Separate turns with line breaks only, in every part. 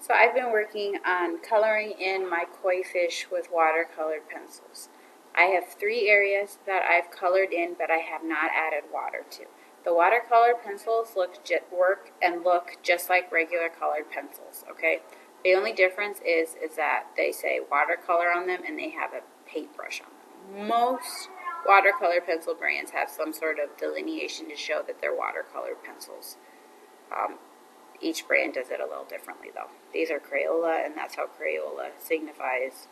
So I've been working on coloring in my koi fish with watercolored pencils. I have 3 areas that I've colored in, but I have not added water to. The watercolor pencils work and look just like regular colored pencils, okay? The only difference is that they say watercolor on them and they have a paintbrush on them. Most watercolor pencil brands have some sort of delineation to show that they're watercolored pencils. Each brand does it a little differently though. These are Crayola, and that's how Crayola signifies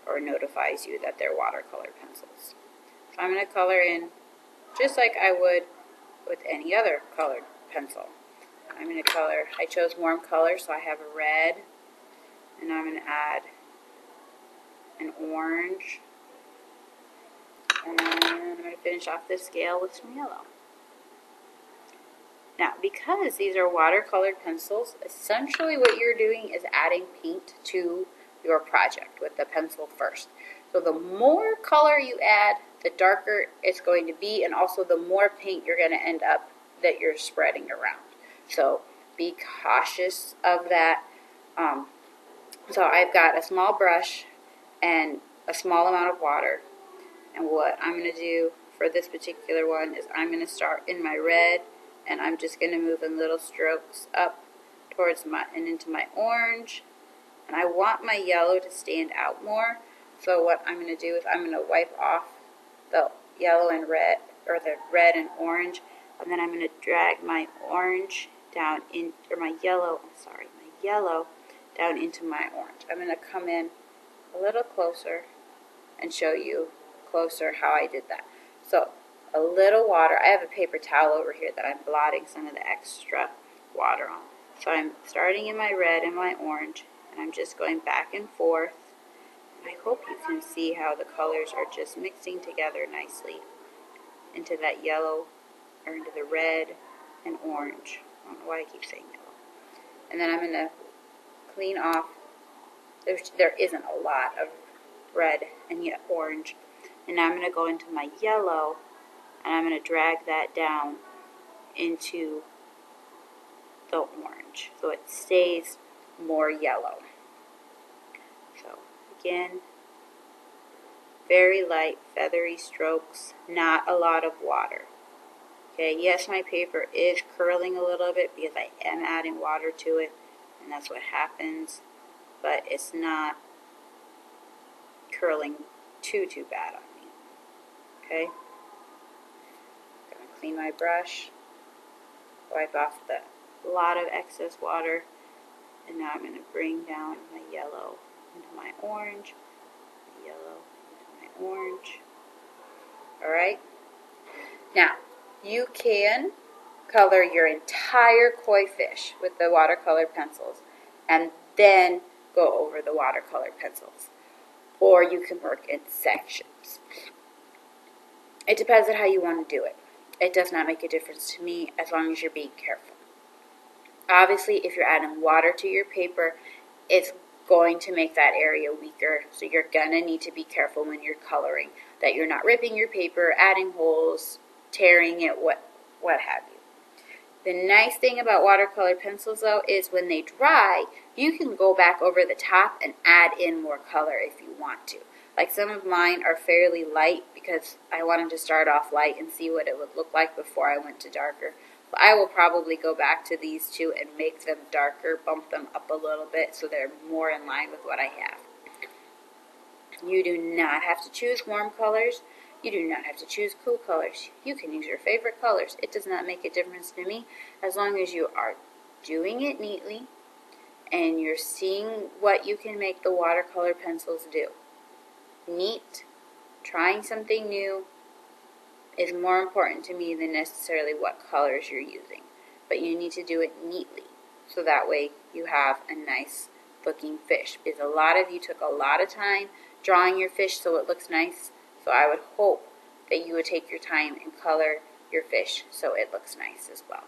or notifies you that they're watercolor pencils. So I'm going to color in just like I would with any other colored pencil. I'm going to color, I chose warm color, so I have a red, and I'm going to add an orange, and I'm going to finish off this scale with some yellow. Now, because these are watercolored pencils, essentially what you're doing is adding paint to your project with the pencil first. So the more color you add, the darker it's going to be, and also the more paint you're going to end up that you're spreading around. So be cautious of that. So I've got a small brush and a small amount of water. And what I'm going to do for this particular one is I'm going to start in my red, and I'm just going to move in little strokes up towards and into my orange. And I want my yellow to stand out more. So what I'm going to do is I'm going to wipe off the yellow and red, or the red and orange, and then I'm going to drag my orange down in, or my yellow down into my orange. I'm going to come in a little closer and show you closer how I did that. So a little water. I have a paper towel over here that I'm blotting some of the extra water on. So I'm starting in my red and my orange, and I'm just going back and forth. I hope you can see how the colors are just mixing together nicely into that yellow, or into the red and orange. I don't know why I keep saying yellow. And then I'm going to clean off. There isn't a lot of red and yet orange. And now I'm going to go into my yellow, and I'm going to drag that down into the orange so it stays more yellow. So again, very light feathery strokes, not a lot of water. Okay, yes, my paper is curling a little bit because I am adding water to it, and that's what happens, but it's not curling too bad on me. Okay, I'm going to clean my brush, wipe off the lot of excess water, and now I'm going to bring down my yellow into my orange, yellow into my orange. Alright, now you can color your entire koi fish with the watercolor pencils and then go over the watercolor pencils, or you can work in sections. It depends on how you want to do it. It does not make a difference to me as long as you're being careful. Obviously, if you're adding water to your paper, it's going to make that area weaker, so you're going to need to be careful when you're coloring, that you're not ripping your paper, adding holes, tearing it, what have you. The nice thing about watercolor pencils, though, is when they dry, you can go back over the top and add in more color if you want to. Like some of mine are fairly light because I wanted to start off light and see what it would look like before I went to darker. But I will probably go back to these two and make them darker, bump them up a little bit so they're more in line with what I have. You do not have to choose warm colors. You do not have to choose cool colors. You can use your favorite colors. It does not make a difference to me as long as you are doing it neatly and you're seeing what you can make the watercolor pencils do. Neat, trying something new is more important to me than necessarily what colors you're using. But you need to do it neatly so that way you have a nice looking fish. Because a lot of you took a lot of time drawing your fish so it looks nice. So I would hope that you would take your time and color your fish so it looks nice as well.